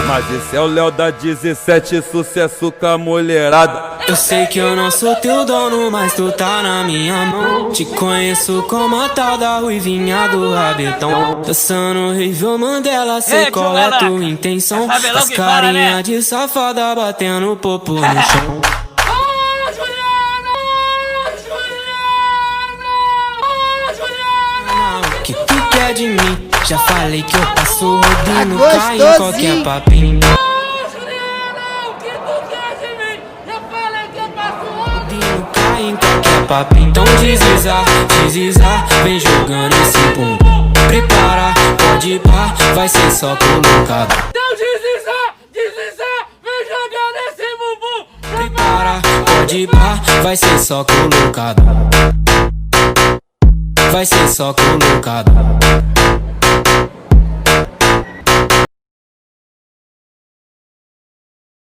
Mas esse é o Léo da 17, sucesso com a mulherada. Eu sei que eu não sou teu dono, mas tu tá na minha mão. Te conheço como a tal da ruivinha do rabetão. Dançando Rivel Mandela, sei qual é tua intenção. As carinha de safada batendo popo no chão. O que tu quer de mim? Já falei que eu passo rodando, cai em qualquer papinho. Cai em qualquer papo, então desliza, vem jogando esse bumbum. Prepara, pode ir pá, vai ser só colocado. Então desliza, vem jogando esse bumbum. Prepara, pode ir pá, vai ser só colocado. Vai ser só colocado.